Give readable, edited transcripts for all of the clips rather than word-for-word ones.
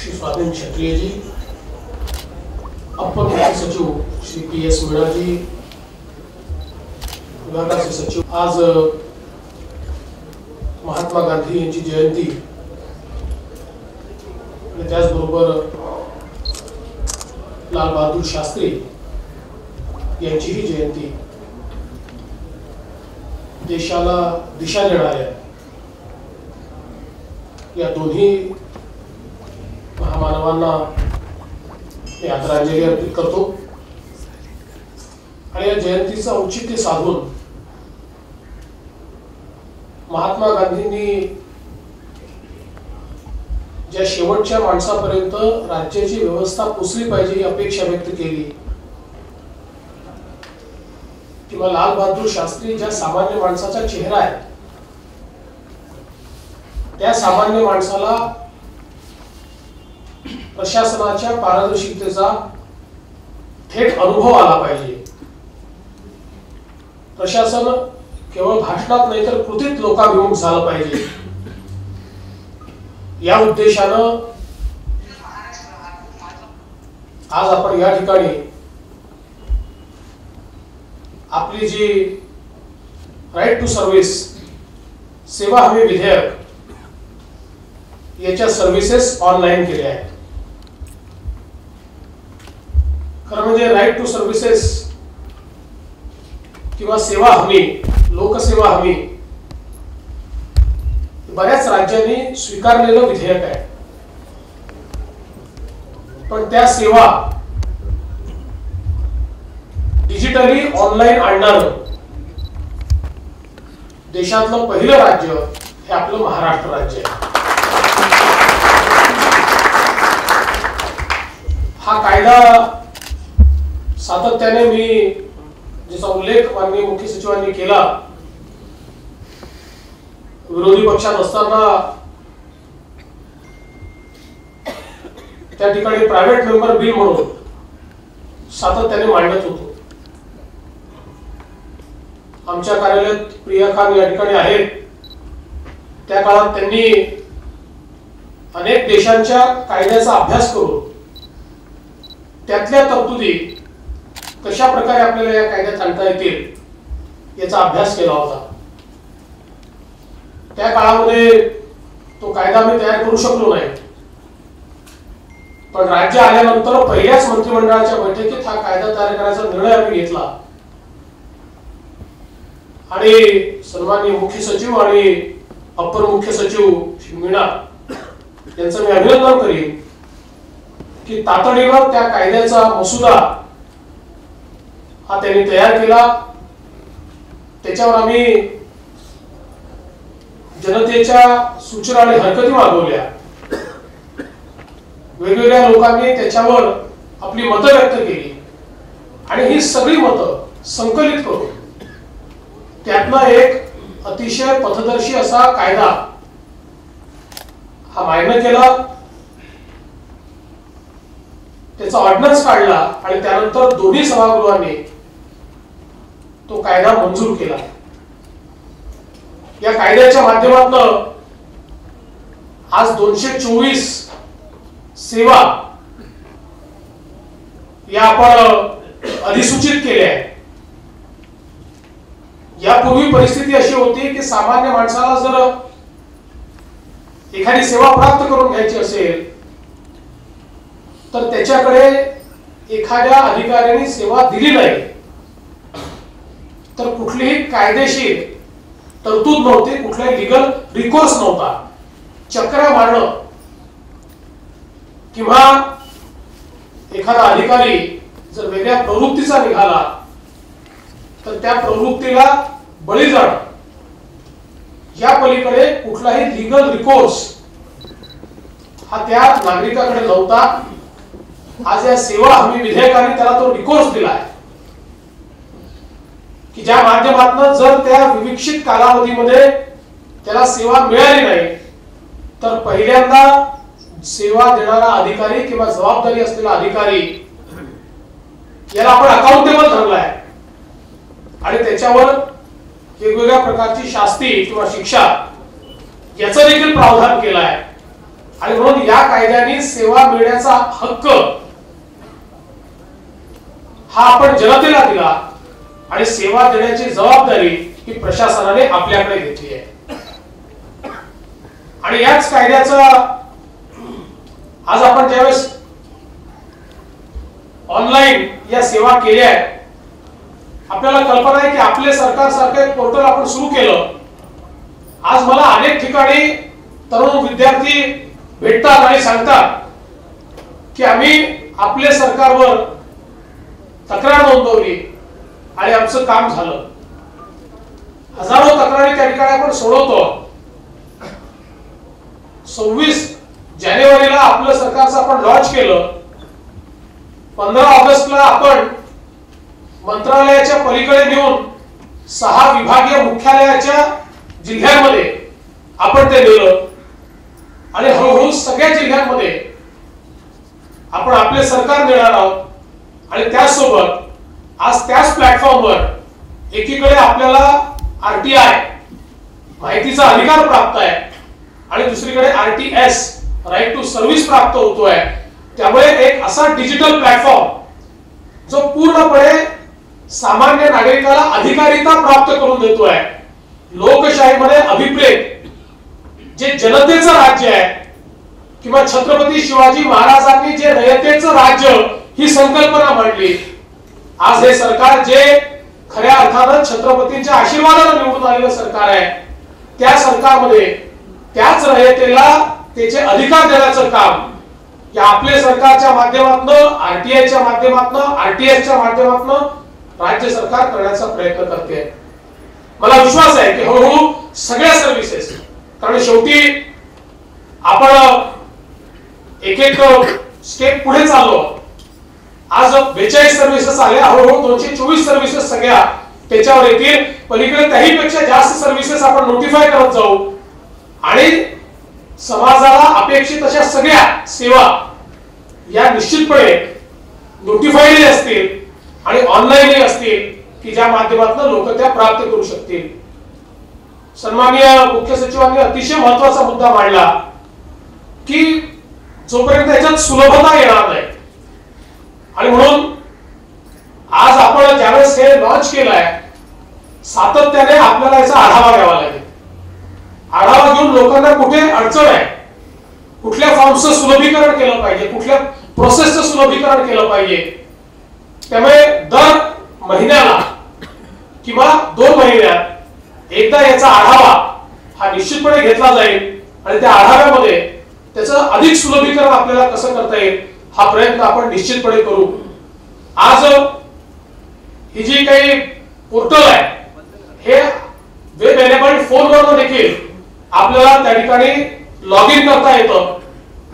श्री स्वाधीन क्षत्रिय जी, अपर मुख्य सचिव श्री PS मीणा जी, विभागाचे सचिव, आज महात्मा गांधी यांची जयंती आणि त्याचबरोबर लाल बहादूर शास्त्री यांचीही जयंती देशाला दिशा देणाऱ्या या दोन्ही महामानवांना मी आदरांजली अर्पित करतो। आणि या जयंतीचं औचित्य साधून महात्मा गांधींनी ज्या शेवटच्या माणसापर्यंत राज्याची व्यवस्था पोचली पाहिजे ही अपेक्षा व्यक्त केली, किंवा लाल बहादूर शास्त्री ज्या सामान्य माणसाचा चेहरा आहे त्या सामान्य माणसाला प्रशासनाच्या पारदर्शितेचा थेट अनुभव आला पाहिजे। प्रशासन केवळ भाषणात नाही तर कृतीत लोकाभिमुख झालं पाहिजे या उद्देशानं आज आपण या ठिकाणी आपली जी राईट टू सर्व्हिस सेवा हमी विधेयक याच्या सर्व्हिसेस ऑनलाईन केल्या आहेत। खरं म्हणजे राईट टू सर्व्हिसेस किंवा सेवा हमी, लोकसेवा हमी बऱ्याच राज्यांनी स्वीकारलेलं विधेयक आहे, पण त्या सेवा डिजिटली ऑनलाईन आणणारं देशातलं पहिलं राज्य हे आपलं महाराष्ट्र राज्य आहे। हा कायदा सातत्याने मी ज्याचा उल्लेख माननीय मुख्य सचिवांनी केला, विरोधी पक्षात असताना त्या ठिकाणी प्रायव्हेट मेंबर बिल म्हणून सातत्याने मांडत होतो। आमच्या कार्यालयात प्रिया खान या ठिकाणी आहेत, त्या काळात त्यांनी अनेक देशांच्या कायद्याचा अभ्यास करून त्यातल्या तरतुदी कशा प्रकारे आपल्याला या कायद्यात आणता येतील याचा अभ्यास केला होता। त्या काळामध्ये तो कायदा मी तयार करू शकलो नाही, पण राज्य आल्यानंतर पहिल्याच मंत्रिमंडळाच्या बैठकीत हा कायदा तयार करायचा निर्णय आम्ही घेतला आणि सन्माननीय मुख्य सचिव आणि अपर मुख्य सचिव श्री मीणा यांचं मी अभिनंदन करीन की तातडीनं त्या कायद्याचा मसुदा हा त्यांनी तयार केला। त्याच्यावर आम्ही जनतेच्या सूचना आणि हरकती मागवल्या, वेगवेगळ्या लोकांनी त्याच्यावर आपली मतं व्यक्त केली आणि ही सगळी मतं संकलित करून त्यातनं एक अतिशय पथदर्शी असा कायदा हा मान्य केला, त्याचा ऑर्डिनन्स काढला आणि त्यानंतर दोन्ही सभागृहांनी तो कायदा मंजूर केला। या कायद्याच्या माध्यमातून आज 224 सेवा या आपण अधिसूचित केल्या आहेत। यापूर्वी परिस्थिती अशी होती की सामान्य माणसाला जर एखादी सेवा प्राप्त करून घ्यायची असेल तर त्याच्याकडे एखाद्या अधिकाऱ्याने सेवा दिली नाही तर कुठलीही कायदेशीर तरतूद नव्हती, कुठलाही लीगल रिकोर्स नव्हता। चक्रा मारणं किंवा एखादा अधिकारी जर वेगळ्या प्रवृत्तीचा निघाला तर त्या प्रवृत्तीला बळी जाणं या पलीकडे कुठलाही लीगल रिकोर्स हा त्या नागरिकाकडे नव्हता। आज या सेवा हमी विधेयकाने त्याला तो रिकोर्स दिला आहे की ज्या माध्यमातून जर त्या विविक्षित कालावधीमध्ये त्याला सेवा मिळाली नाही तर पहिल्यांदा सेवा देणारा अधिकारी किंवा जबाबदारी असलेला अधिकारी याला आपण अकाउंटेबल धरलाय आणि त्याच्यावर वेगवेगळ्या प्रकारची शास्ती किंवा शिक्षा याचं देखील प्रावधान केलं आहे। आणि म्हणून या कायद्याने सेवा मिळण्याचा हक्क हा आपण जनतेला दिला आणि सेवा देण्याची जबाबदारी ही प्रशासनाने आपल्याकडे घेतली आहे. आणि याच कायद्याचा आज आपण ज्यावेळेस ऑनलाईन या सेवा केल्या आहेत, आपल्याला कल्पना आहे की आपले सरकार सारखे एक पोर्टल आपण सुरू केलं. आज मला अनेक ठिकाणी तरुण विद्यार्थी भेटतात आणि सांगतात की आम्ही आपल्या सरकारवर तक्रार नोंदवली आणि आमचं काम झालं. हजारो तक्रारी त्या ठिकाणी आपण सोडवतो. 26 जानेवारीला आपलं सरकारचं आपण लॉन्च केलं. 15 ऑगस्टला आपण मंत्रालयाच्या पलीकडे नेऊन 6 विभागीय मुख्यालयाच्या जिल्ह्यांमध्ये आपण ते नेलं आणि हळूहळू सगळ्या जिल्ह्यांमध्ये आपण आपले सरकार नेणार आहोत. आणि त्याचसोबत आज त्याच प्लॅटफॉर्मवर एकीकडे आपल्याला आरटीआय माहितीचा अधिकार प्राप्त आहे आणि दुसरीकडे आरटीएस राईट टू सर्व्हिस प्राप्त होतोय. त्यामुळे एक असा डिजिटल प्लॅटफॉर्म जो पूर्णपणे सामान्य नागरिकाला अधिकारिता प्राप्त करून देतोय. लोकशाहीमध्ये अभिप्रेत जे जनतेचं राज्य आहे किंवा छत्रपती शिवाजी महाराजांनी जे रयतेचं राज्य ही संकल्पना मांडली, आज हे सरकार जे खऱ्या अर्थानं छत्रपतींच्या आशीर्वादाने निवडून आलेलं सरकार आहे, त्या सरकारमध्ये त्याच रयतेला त्याचे अधिकार देण्याचं काम या आपल्या सरकारच्या माध्यमातून, आरटीआयच्या माध्यमातून, आरटीएसच्या माध्यमातून राज्य सरकार करण्याचा प्रयत्न करते. मला विश्वास आहे की हळूहळू सगळ्या सर्व्हिसेस, कारण शेवटी आपण एक एक स्टेप पुढे चाललो. आज 42 सर्व्हिसेस आल्या, हळूहळू 224 सर्व्हिसेस सगळ्या त्याच्यावर येतील. पलीकडे त्याहीपेक्षा जास्त सर्व्हिसेस आपण नोटिफाय करत जाऊ आणि समाजाला अपेक्षित अशा सगळ्या सेवा या निश्चितपणे नोटिफाईड असतील आणि ऑनलाईन असतील की ज्या माध्यमातून लोक त्या प्राप्त करू शकतील. सन्माननीय मुख्य सचिवांनी अतिशय महत्त्वाचा मुद्दा मांडला की जोपर्यंत याच्यात सुलभता येणार नाही आणि म्हणून आज आपण ज्यावेळेस हे लॉन्च केलंय सातत्याने आपल्याला याचा आढावा घ्यावा लागेल. आढावा घेऊन लोकांना कुठे अडचण आहे, कुठल्या फॉर्मचं सुलभीकरण केलं पाहिजे, कुठल्या प्रोसेसचं सुलभीकरण केलं पाहिजे. त्यामुळे दर महिन्याला किंवा 2 महिन्यात एकदा याचा आढावा हा निश्चितपणे घेतला जाईल आणि त्या आढाव्यामध्ये त्याचं अधिक सुलभीकरण आपल्याला कसं करता येईल हा प्रयत्न आपण निश्चितपणे करू. आज ही जी काही पोर्टल आहे हे वेब एनेबल्ड फोनवर देखील आपल्याला त्या ठिकाणी लॉग इन करता येतं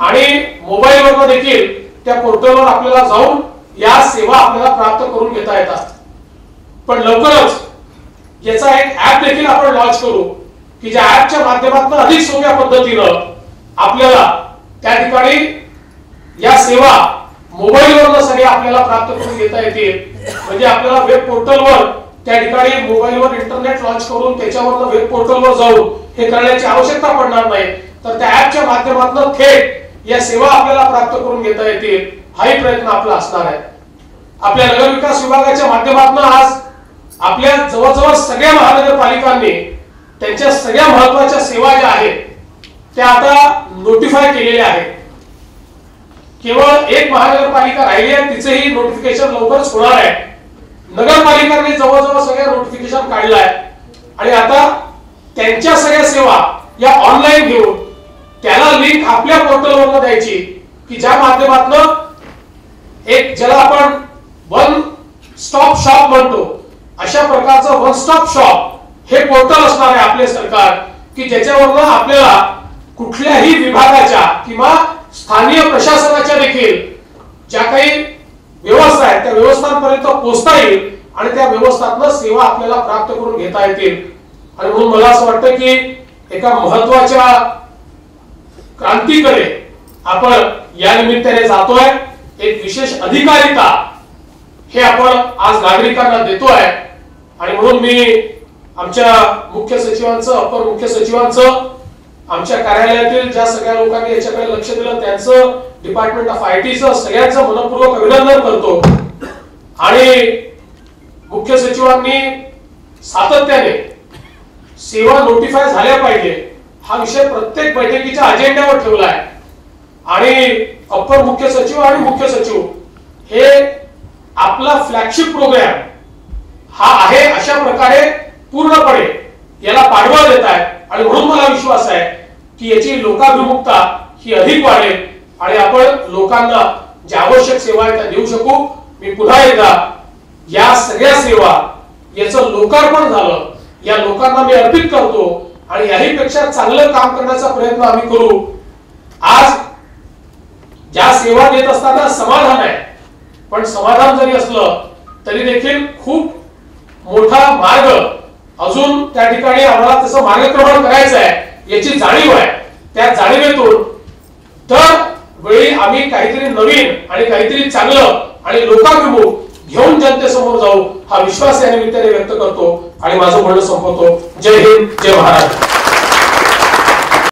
आणि मोबाईलवर देखील त्या पोर्टलवर आपल्याला जाऊन या सेवा आपल्याला प्राप्त करून घेता येतात. पण लवकरच याचा एक ऍप देखील आपण लॉन्च करू की ज्या ऍपच्या माध्यमातून अधिक सोप्या पद्धतीनं आपल्याला त्या ठिकाणी या सेवा मोबाईलवर सगळ्या आपल्याला प्राप्त करून घेता येतील. म्हणजे आपल्याला वेब पोर्टलवर त्या ठिकाणी मोबाईलवर इंटरनेट लॉन्च करून त्याच्यावर वेब पोर्टलवर जाऊन हे करण्याची आवश्यकता पडणार नाही, तर त्या ऍपच्या माध्यमातून थेट या सेवा आपल्याला प्राप्त करून घेता येतील. हाही प्रयत्न आपला असणार आहे. आपल्या नगर विकास विभागाच्या माध्यमातून आज आपल्या जवळजवळ सगळ्या महानगरपालिकांनी त्यांच्या सगळ्या महत्त्वाच्या सेवा ज्या आहेत त्या आता नोटिफाय केलेल्या आहेत. केवळ एक महानगरपालिका राहिली आहे, तिचेही नोटिफिकेशन लवकरच होणार आहे. नगरपालिकांनी जवळजवळ सगळ्या नोटिफिकेशन काढलाय आणि आता त्यांच्या सगळ्या सेवा या ऑनलाईन घेऊन त्याला लिंक आपल्या पोर्टलवर द्यायची की ज्या माध्यमातून एक ज्याला आपण वन स्टॉप शॉप म्हणतो अशा प्रकारचं वन स्टॉप शॉप हे पोर्टल असणार आहे आपले सरकार की ज्याच्यावरनं आपल्याला कुठल्याही विभागाच्या किंवा स्थानिक प्रशासनाच्या देखील ज्या काही व्यवस्था आहेत त्या व्यवस्थांपर्यंत पोहोचता येईल आणि त्या व्यवस्थांना सेवा आपल्याला प्राप्त करून घेता येतील. आणि म्हणून मला असं वाटतं की एका महत्त्वाच्या क्रांतीकडे आपण या निमित्ताने जातोय. एक विशेष अधिकारिता हे आपण आज नागरिकांना देतोय आणि म्हणून मी आमच्या मुख्य सचिवांचं, अपर मुख्य सचिवांचं आमच्या कार्यालयातील ज्या सगळ्या लोकांनी याच्याकडे लक्ष दिलं त्यांचं, डिपार्टमेंट ऑफ आयटीचं सगळ्यांचं मनपूर्वक अभिनंदन करतो। आणि मुख्य सचिवांनी सातत्याने सेवा नोटिफाय झाल्या पाहिजे हा विषय प्रत्येक बैठकीच्या अजेंड्यावर ठेवला आहे। आणि अप्पर मुख्य सचिव आणि मुख्य सचिव हे आपला फ्लॅगशिप प्रोग्राम हा आहे अशा प्रकारे पूर्णपणे याला पाठबळ देत आहे। आणि म्हणून मला विश्वास आहे की याची लोकाभिमुखता ही अधिक वाढेल आणि आपण लोकांना ज्या आवश्यक सेवा आहेत त्या देऊ शकू। मी पुन्हा एकदा या सगळ्या सेवा याचं लोकार्पण झालं या लोकांना मी अर्पित करतो आणि याही पेक्षा चांगलं काम करण्याचा प्रयत्न आम्ही करू। आज ज्या सेवा देत असताना समाधान आहे, पण समाधान जरी असलं तरी देखील खूप मोठा मार्ग अजून त्या ठिकाणी आम्हाला तसं मार्गक्रमण करायचं आहे याची जाणीव आहे। त्या जाणीवेतून दर वेळी आम्ही काहीतरी नवीन आणि काहीतरी चांगलं आणि लोकाभिमुख घेऊन जनतेसमोर जाऊ हा विश्वास या निमित्ताने व्यक्त करतो आणि माझं बोलणं संपवतो। जय हिंद, जय महाराष्ट्र।